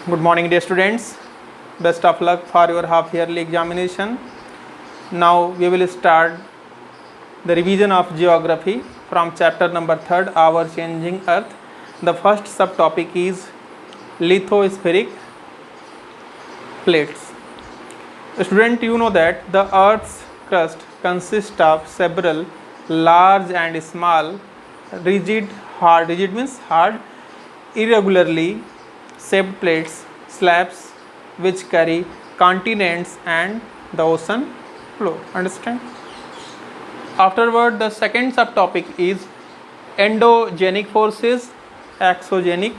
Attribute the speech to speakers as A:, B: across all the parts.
A: Good morning, dear students. Best of luck for your half yearly examination. Now we will start the revision of geography from chapter number 3, Our Changing Earth. The first subtopic is lithospheric plates. Student, you know that the Earth's crust consists of several large and small rigid means hard, irregularly shaped plates, slabs which carry continents and the ocean floor. Understand? Afterward, the second subtopic is endogenic forces, exogenic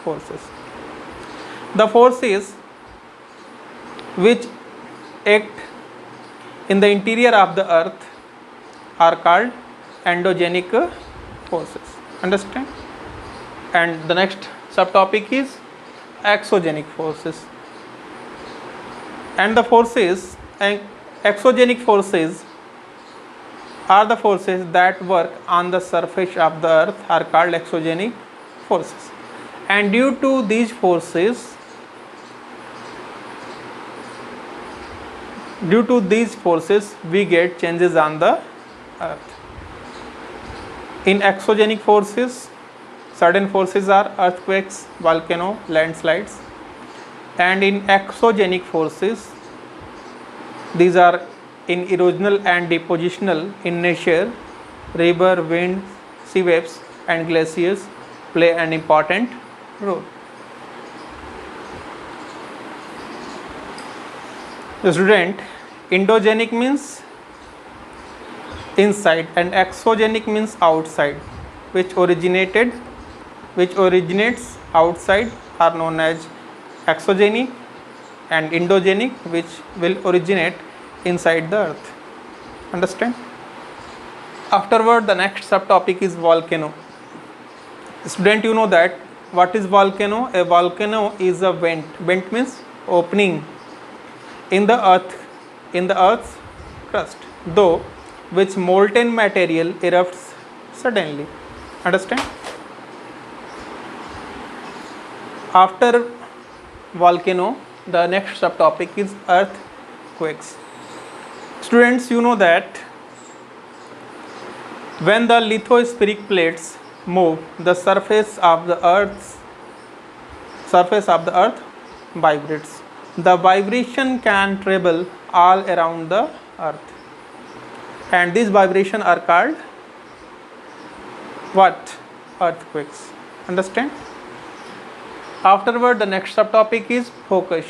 A: forces. The forces which act in the interior of the earth are called endogenic forces. Understand? And the next subtopic is exogenic forces. And the forces and exogenic forces are the forces that work on the surface of the earth are called exogenic forces. And due to these forces, we get changes on the earth. In exogenic forces, certain forces are earthquakes, volcano, landslides, and in exogenic forces, these are in erosional and depositional in nature. River, wind, sea waves, and glaciers play an important role. The student, endogenic means inside and exogenic means outside, which originates outside are known as exogenic, and endogenic which will originate inside the earth. Understand? Afterward, the next subtopic is volcano. Student, you know that what is volcano? A volcano is a vent. Vent means opening in the earth's crust, though which molten material erupts suddenly. Understand? After volcano, the next subtopic is earthquakes. Students, you know that when the lithospheric plates move, the surface of the earth vibrates. The vibration can travel all around the earth, and these vibrations are called what? Earthquakes. Understand? Afterward, the next subtopic is focus.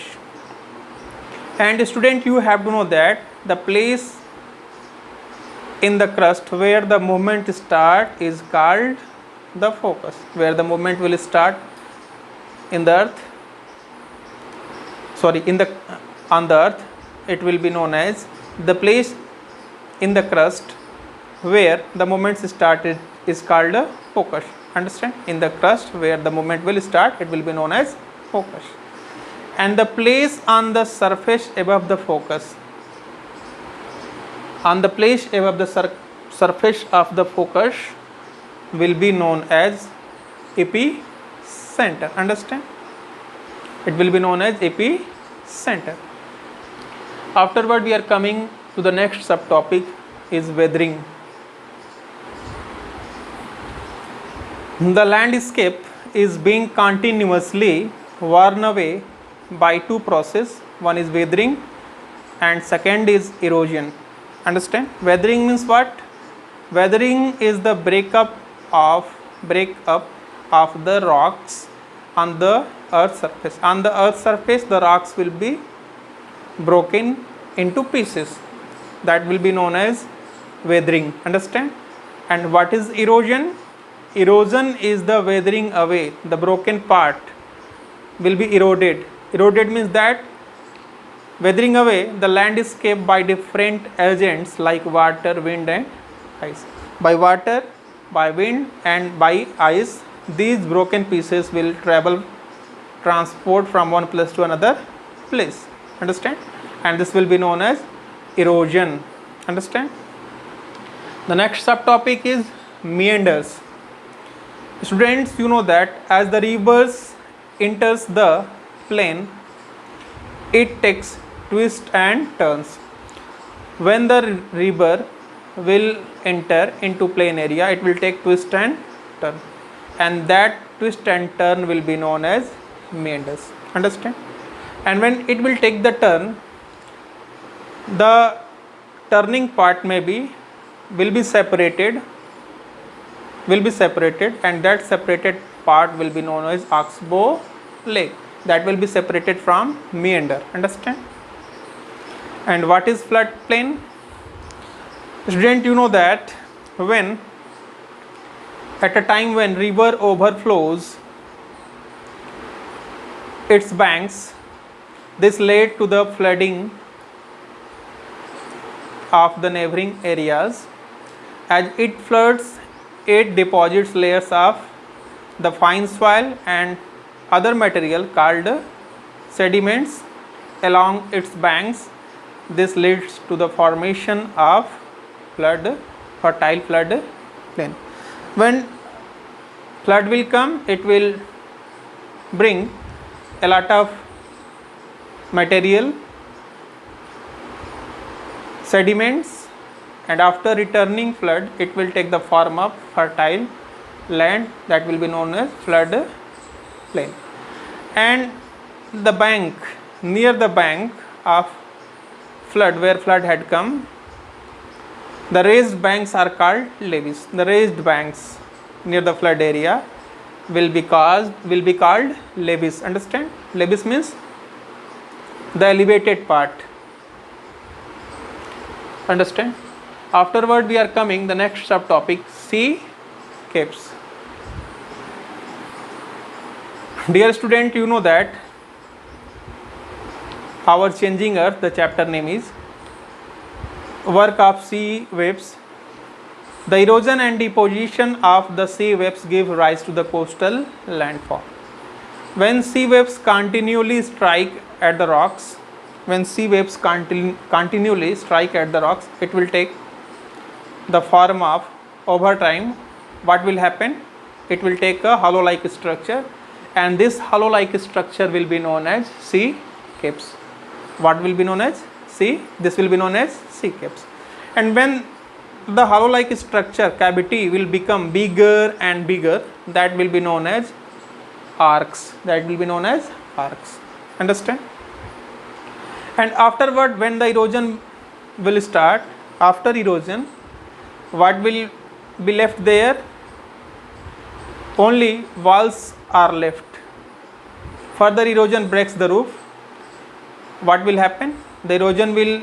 A: And student, you have to know that the place in the crust where the movement start is called the focus. Where the movement will start in the earth, on the earth, it will be known as the place in the crust where the movement started is called a focus. Understand? In the crust where the movement will start, it will be known as focus. And the place on the surface above the focus, surface of the focus will be known as epicenter. Understand? It will be known as epicenter. Afterward, we are coming to the next subtopic is weathering. The landscape is being continuously worn away by two processes. One is weathering and second is erosion. Understand? Weathering means what? Weathering is the breakup of the rocks on the earth's surface. On the earth's surface, the rocks will be broken into pieces. That will be known as weathering. Understand? And what is erosion? Erosion is the weathering away. The broken part will be eroded. Eroded means that weathering away the landscape by different agents like water, wind and ice. By water, by wind and by ice, these broken pieces will transport from one place to another place. Understand? And this will be known as erosion. Understand? The next subtopic is meanders. Students, you know that as the rivers enters the plain, it takes twists and turns. When the river will enter into plain area, it will take twist and turn, and that twist and turn will be known as meanders. Understand? And when it will take the turn, the turning part will be separated, and that separated part will be known as oxbow lake. That will be separated from meander. Understand? And what is floodplain? Student, you know that when at a time when river overflows its banks, this led to the flooding of the neighboring areas. As it floods, it deposits layers of the fine soil and other material called sediments along its banks. This leads to the formation of fertile flood plain. When flood will come, it will bring a lot of material, sediments, and after returning flood, it will take the form of fertile land that will be known as flood plain. And the bank, near the bank of flood, where flood had come, the raised banks are called levees. The raised banks near the flood area will be called levees. Understand? Levees means the elevated part. Understand? Afterward, we are coming the next subtopic, sea capes. Dear student, you know that our Changing Earth, the chapter name is work of sea waves. The erosion and deposition of the sea waves give rise to the coastal landfall. When sea waves continually strike at the rocks, it will take the form of, over time, what will happen? It will take a hollow-like structure, and this hollow-like structure will be known as sea capes. What will be known as this will be known as sea capes. And when the hollow-like structure cavity will become bigger and bigger, that will be known as arcs. Understand? And afterward, when the erosion will start, after erosion, what will be left there? Only walls are left. Further erosion breaks the roof. What will happen? The erosion will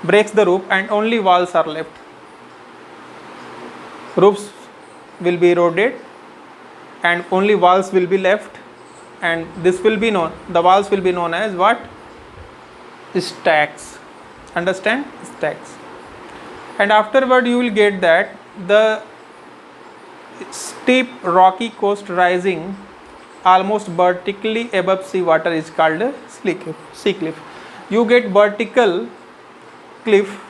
A: breaks the roof and only walls are left. Roofs will be eroded and only walls will be left, and this will be known, the walls will be known as what? Stacks. Understand? Stacks. And afterward you will get that the steep rocky coast rising almost vertically above sea water is called a sea cliff. You get vertical cliff,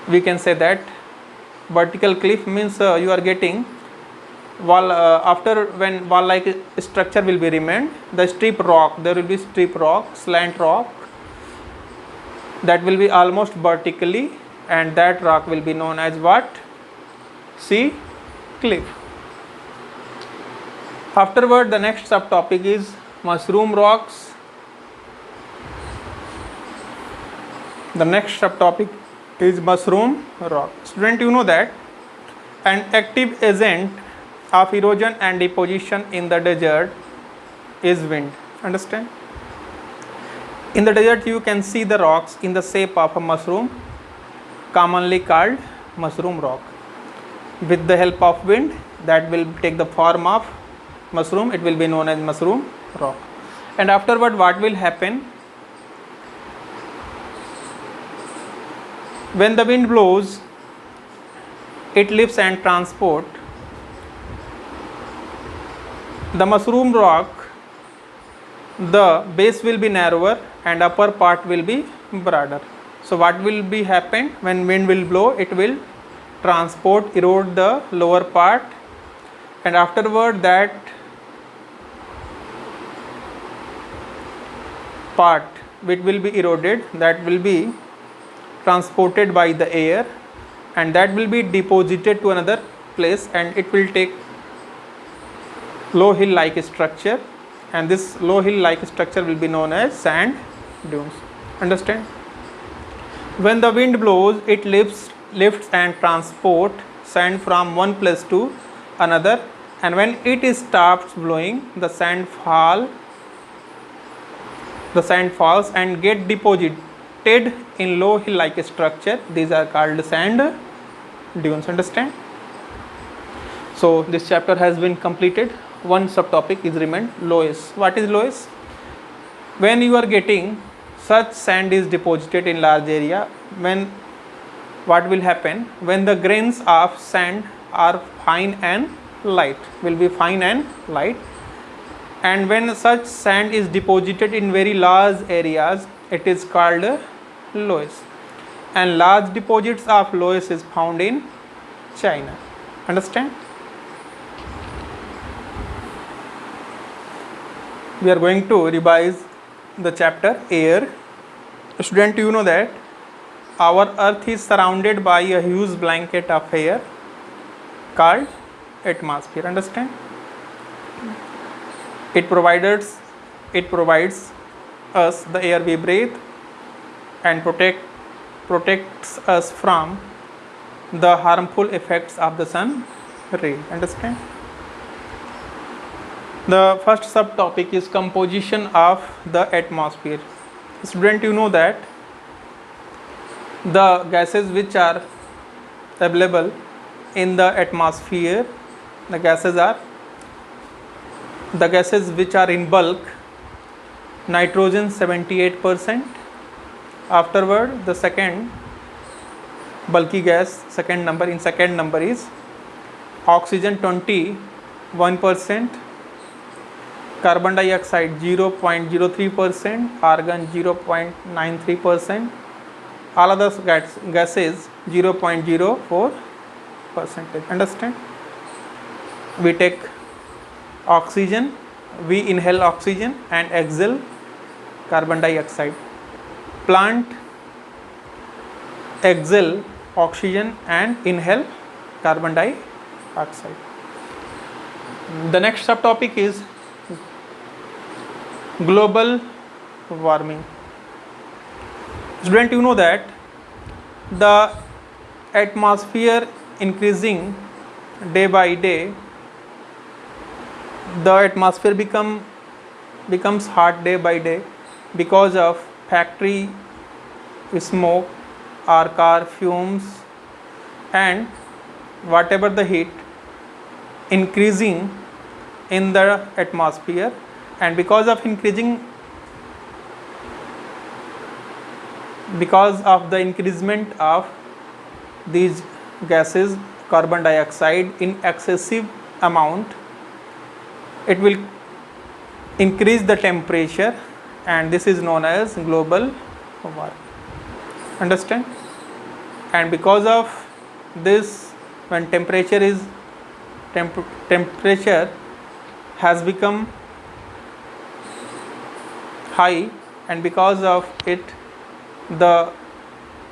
A: we can say that vertical cliff means you are getting wall, after when wall like structure will be remained, the steep rock, there will be steep rock, slant rock, that will be almost vertically, and that rock will be known as what? Sea cliff. Afterward, the next subtopic is mushroom rocks. The next subtopic is mushroom rock. Student, you know that an active agent of erosion and deposition in the desert is wind. Understand? In the desert you can see the rocks in the shape of a mushroom, commonly called mushroom rock. With the help of wind, that will take the form of mushroom, it will be known as mushroom rock. And afterward, what will happen? When the wind blows, it lifts and transport the mushroom rock. The base will be narrower and upper part will be broader. So what will be happen when wind will blow? It will transport, erode the lower part, and afterward that part which will be eroded, that will be transported by the air, and that will be deposited to another place, and it will take low hill like structure, and this low hill like structure will be known as sand dunes. Understand? When the wind blows, it lifts and transport sand from one place to another, and when it stops blowing, the sand falls and get deposited in low hill like structure. These are called sand dunes. Understand? So this chapter has been completed. One subtopic is remained, loess. What is loess? When you are getting such sand is deposited in large area, what will happen? When the grains of sand are fine and light, will be fine and light, and when such sand is deposited in very large areas, it is called loess, and large deposits of loess is found in China. Understand? We are going to revise the chapter air. Student, you know that our earth is surrounded by a huge blanket of air called atmosphere. Understand? It provides us the air we breathe and protects us from the harmful effects of the sun ray. Understand? The first subtopic is composition of the atmosphere. Student, you know that the gases which are available in the atmosphere, the gases which are in bulk: nitrogen 78%. Afterward, the second bulky gas, second number is oxygen 21%, carbon dioxide 0.03%, argon 0.93%, all other gases 0.04%. Understand? We take oxygen, we inhale oxygen and exhale carbon dioxide. Plant exhale oxygen and inhale carbon dioxide. The next subtopic is global warming. Student, you know that the atmosphere increasing day by day, the atmosphere becomes hot day by day because of factory smoke or car fumes, and whatever the heat increasing in the atmosphere, and because of the increasement of these gases, carbon dioxide in excessive amount, it will increase the temperature, and this is known as global warming. Understand? And because of this, when temperature has become high, and because of it the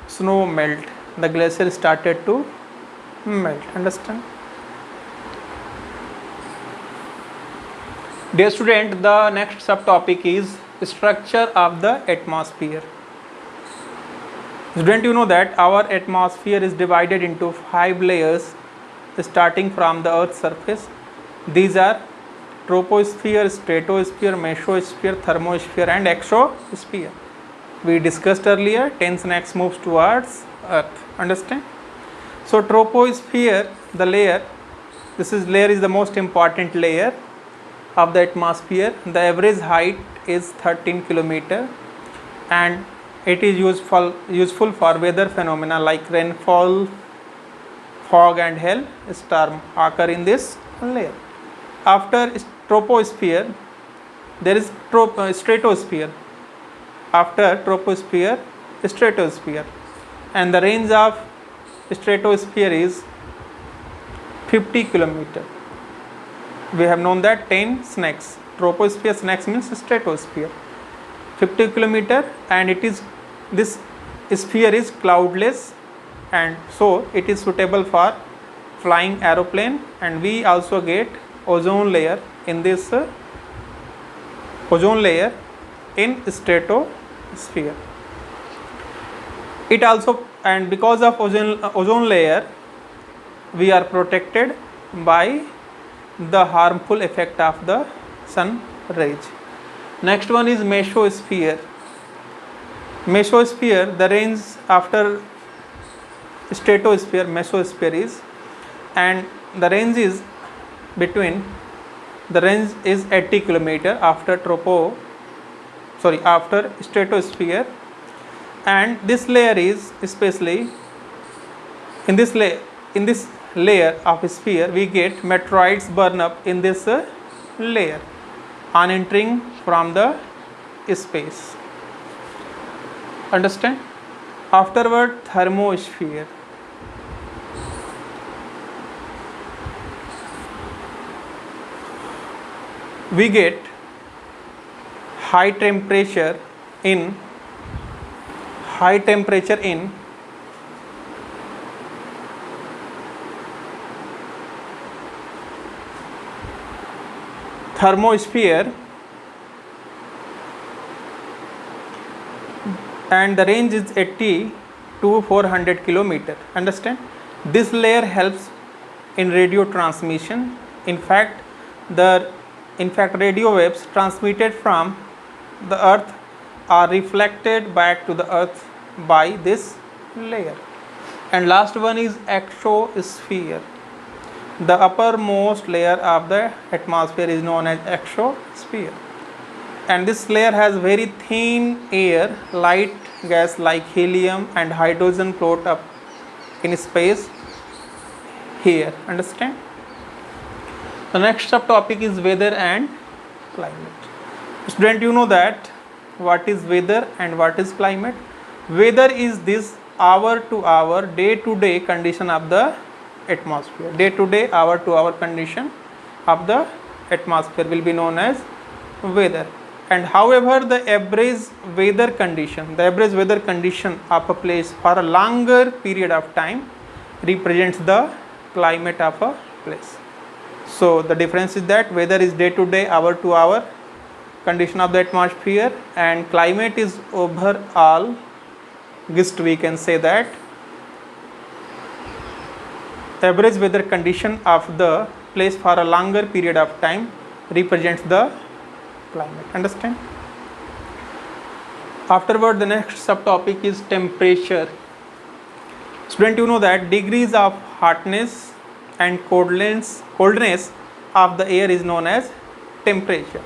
A: snow melt, the glacier started to melt. Understand? Dear student, the next subtopic is structure of the atmosphere. Student, you know that our atmosphere is divided into 5 layers starting from the earth's surface. These are troposphere, stratosphere, mesosphere, thermosphere and exosphere. We discussed earlier, 10 next moves towards earth. Understand? So troposphere, the layer, layer is the most important layer of the atmosphere. The average height is 13 km, and it is useful for weather phenomena like rainfall, fog and hail storm occur in this layer. After troposphere, there is stratosphere. After troposphere, stratosphere, and the range of stratosphere is 50 km. We have known that 10 snakes. Troposphere snakes means stratosphere. 50 kilometer, and it is, this sphere is cloudless, and so it is suitable for flying aeroplane. And we also get ozone layer in this ozone layer in stratosphere. It also, and because of ozone layer, we are protected by the harmful effect of the sun rays. Next one is mesosphere. Mesosphere, the range after stratosphere, mesosphere is, and the range is between, the range is 80 kilometer after after stratosphere. And this layer is, especially in this layer of sphere, we get meteorites burn up in this layer on entering from the space. Understand? Afterward, thermosphere. We get high temperature in thermosphere, and the range is 80 to 400 kilometer. Understand? This layer helps in radio transmission. In fact, radio waves transmitted from the earth are reflected back to the earth by this layer. And last one is exosphere. The uppermost layer of the atmosphere is known as exosphere, and this layer has very thin air, light gas like helium and hydrogen float up in space here. Understand? The next subtopic is weather and climate. Student, you know that what is weather and what is climate. Weather is this hour to hour, day to day condition of the atmosphere. Day to day, hour to hour condition of the atmosphere will be known as weather. And however, the average weather condition of a place for a longer period of time represents the climate of a place. So the difference is that weather is day to day, hour to hour condition of the atmosphere, and climate is overall, we can say that average weather condition of the place for a longer period of time represents the climate. Understand? Afterward, the next subtopic is temperature. Student, you know that degrees of hotness and coldness of the air is known as temperature.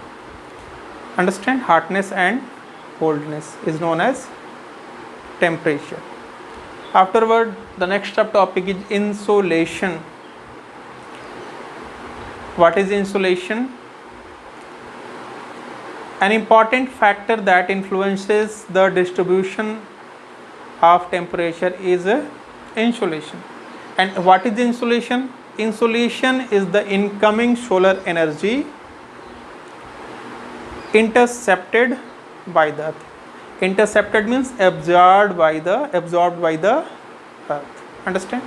A: Understand? Hotness and coldness is known as temperature. Afterward, the next subtopic is insolation. What is insolation? An important factor that influences the distribution of temperature is insolation. And what is insolation? Insolation is the incoming solar energy intercepted by the earth. Intercepted means absorbed by the earth. Understand?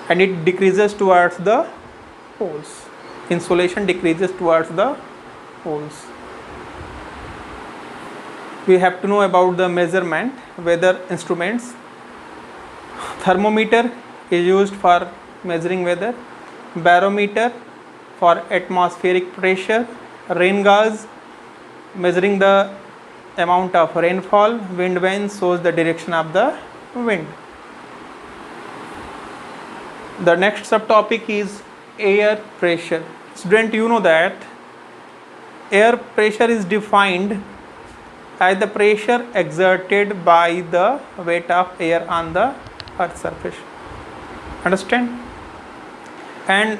A: And it decreases towards the poles. Insolation decreases towards the poles. We have to know about the measurement, weather instruments. Thermometer is used for measuring weather. Barometer for atmospheric pressure. Rain gauge measuring the amount of rainfall. Wind vane shows the direction of the wind. The next subtopic is air pressure. Student, you know that air pressure is defined as the pressure exerted by the weight of air on the earth's surface. Understand? And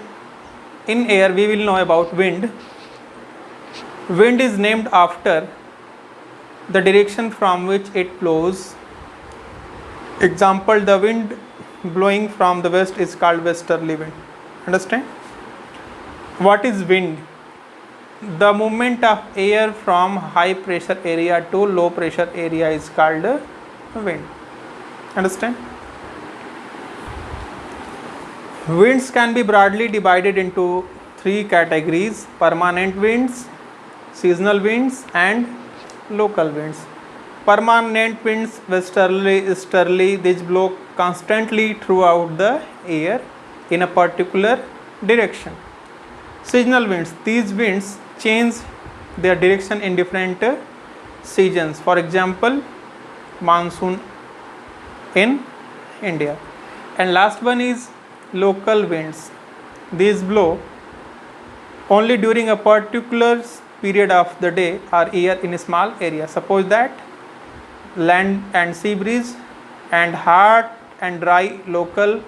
A: in air we will know about wind. Wind is named after the direction from which it blows. Example, the wind blowing from the west is called westerly wind. Understand? What is wind? the movement of air from high pressure area to low pressure area is called wind. Understand? Winds can be broadly divided into three categories: permanent winds, seasonal winds, and local winds. Permanent winds, westerly, these blow constantly throughout the air in a particular direction. Seasonal winds, these winds change their direction in different seasons. For example, monsoon in India. And last one is local winds. These blow only during a particular period of the day or year in a small area. Suppose that land and sea breeze and hot and dry local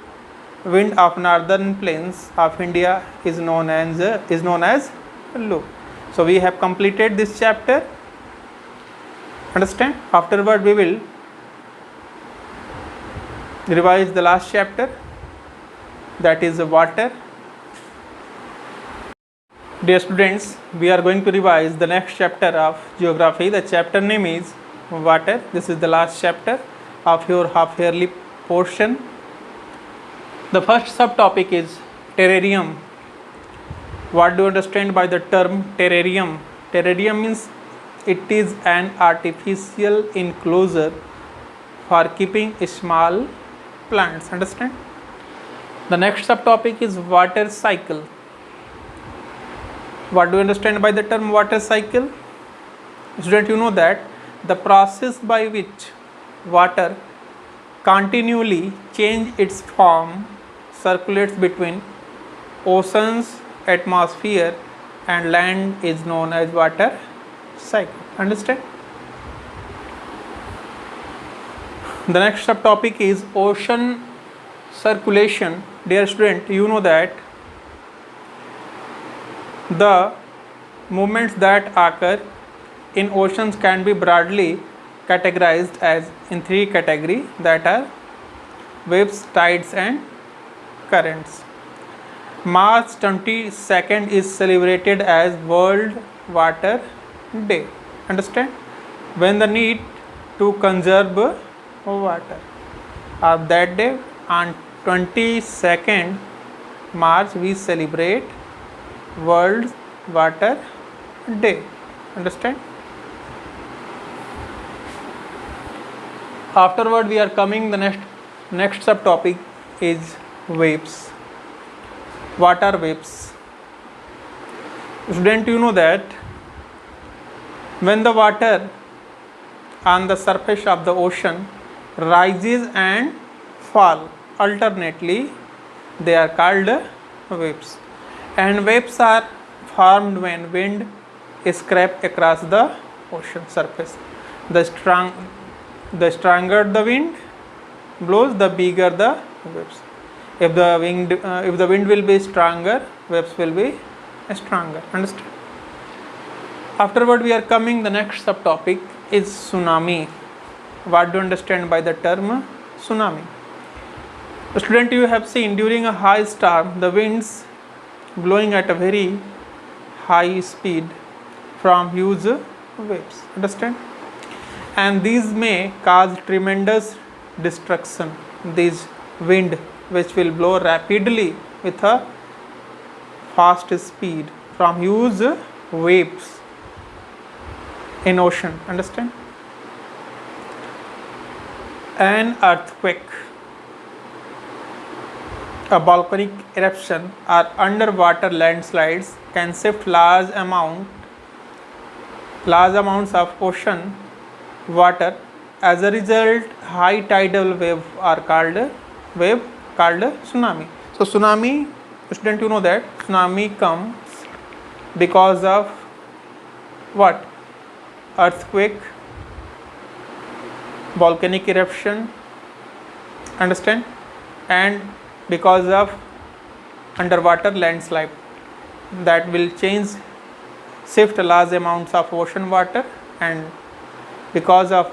A: wind of northern plains of India is known as low. So we have completed this chapter. Understand? Afterward we will revise the last chapter, that is water. Dear students, we are going to revise the next chapter of geography. The chapter name is water. This is the last chapter of your half yearly portion. The first subtopic is terrarium. What do you understand by the term terrarium? Terrarium means it is an artificial enclosure for keeping small plants. Understand? The next subtopic is water cycle. What do you understand by the term water cycle? Student, you know that the process by which water continually change its form, circulates between oceans, atmosphere and land is known as water cycle. Understand? The next subtopic is ocean circulation. Dear student, you know that the movements that occur in oceans can be broadly categorized as in three categories, that are waves, tides and currents. March 22nd is celebrated as World Water Day. Understand? When the need to conserve water. Of that day, on 22nd March, we celebrate World Water Day. Understand? Afterward, we are coming the next subtopic is waves. What are waves? Student, you know that when the water on the surface of the ocean rises and fall alternately, they are called waves. And waves are formed when wind scrapes across the ocean surface. The stronger the wind blows, the bigger the waves. If the wind will be stronger, waves will be stronger. Understand? Afterward, we are coming the next subtopic is tsunami. What do you understand by the term tsunami? Student, you have seen during a high storm, the winds blowing at a very high speed from huge waves. Understand? And these may cause tremendous destruction. These wind which will blow rapidly with a fast speed from huge waves in ocean. Understand? An earthquake, a volcanic eruption or underwater landslides can shift large amounts of ocean water. As a result, high tidal wave called tsunami. So tsunami, student, you know that tsunami comes because of what? Earthquake, volcanic eruption. Understand? And because of underwater landslide that will shift large amounts of ocean water, and because of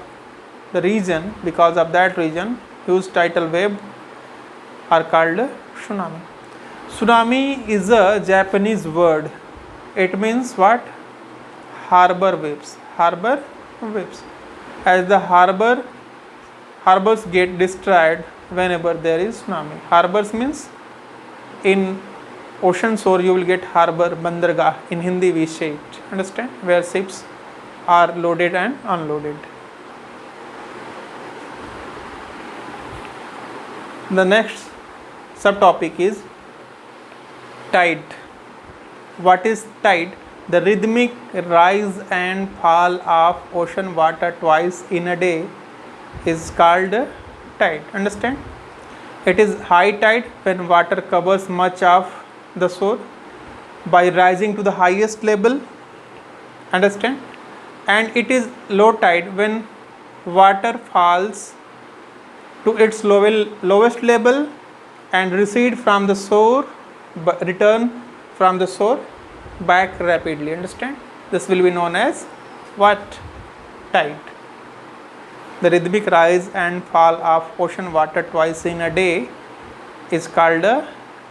A: that region, huge tidal wave are called tsunami. Tsunami is a Japanese word It means what? Harbor waves. Harbor waves. As the harbors get destroyed whenever there is tsunami. Harbors means in ocean shore you will get harbor, bandargah. In Hindi we say it. Understand? Where ships are loaded and unloaded. The next subtopic is tide. What is tide? The rhythmic rise and fall of ocean water twice in a day is called tide. Understand? It is high tide when water covers much of the shore by rising to the highest level. Understand? And it is low tide when water falls to its lowest level and recede from the shore, return from the shore back rapidly. Understand? This will be known as what? Tide. The rhythmic rise and fall of ocean water twice in a day is called a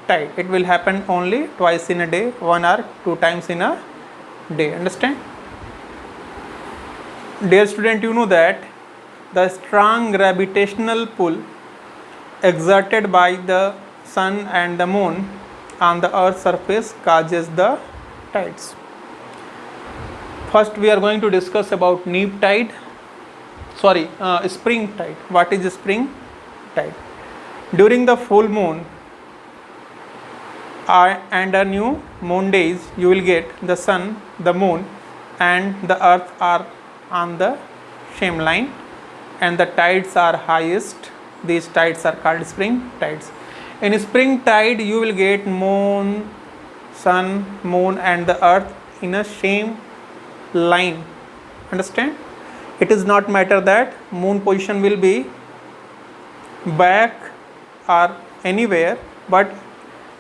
A: tide. It will happen only twice in a day, 1 or 2 times in a day. Understand? Dear student, you know that the strong gravitational pull exerted by the sun and the moon on the earth's surface causes the tides. First we are going to discuss about neap tide. Spring tide. What is spring tide? During the full moon and a new moon days, you will get the sun, the moon and the earth are on the same line and the tides are highest. These tides are called spring tides. In spring tide you will get moon, sun, moon and the earth in a same line. Understand? It is not matter that moon position will be back or anywhere, but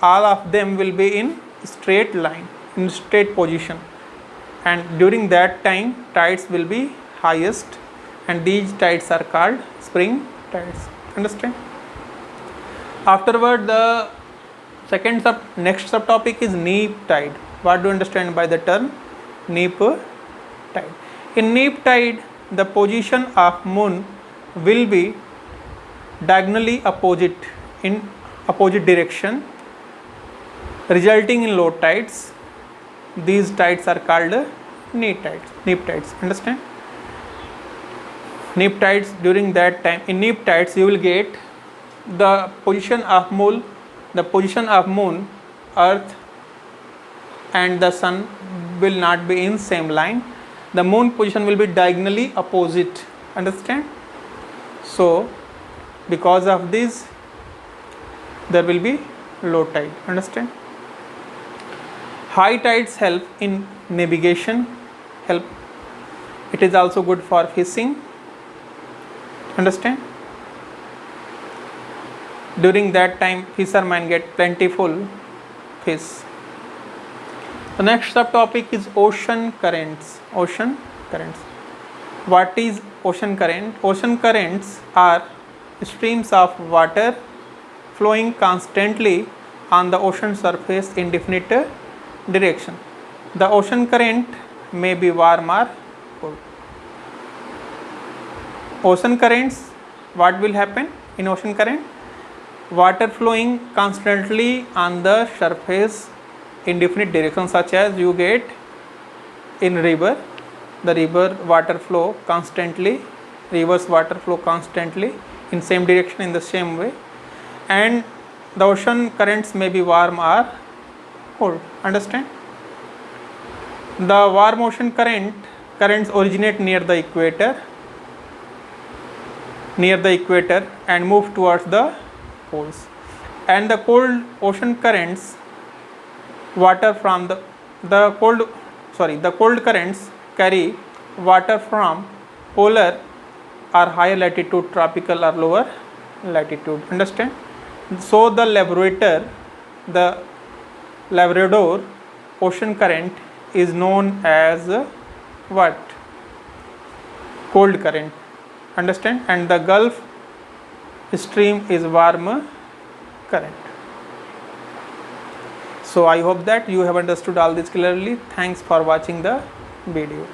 A: all of them will be in straight line, in straight position, and during that time tides will be highest and these tides are called spring tides. Understand? Afterward the next subtopic is neap tide. What do you understand by the term neap tide? In neap tide the position of moon will be diagonally opposite in opposite direction, resulting in low tides. These tides are called neap tides. Understand? Neap tides, during that time in neap tides you will get the position of moon, earth and the sun will not be in same line. The moon position will be diagonally opposite. Understand? So because of this there will be low tide. Understand? High tides help in navigation. It is also good for fishing. Understand? During that time fishermen get plentiful fish. The next subtopic is ocean currents. What is ocean current? Ocean currents are streams of water flowing constantly on the ocean surface in definite direction. The ocean current may be warm or cold. Ocean currents, what will happen in ocean current? Water flowing constantly on the surface in different directions, such as you get in river, the river water flow constantly, rivers water flow constantly in same direction in the same way, and the ocean currents may be warm or cold. Understand? The warm ocean currents originate near the equator and move towards the poles, and the cold ocean currents the cold currents carry water from polar or higher latitude, tropical or lower latitude. Understand? So the Labrador ocean current is known as what? Cold current. Understand? And the Gulf Stream is warm current. So I hope that you have understood all this clearly. Thanks for watching the video.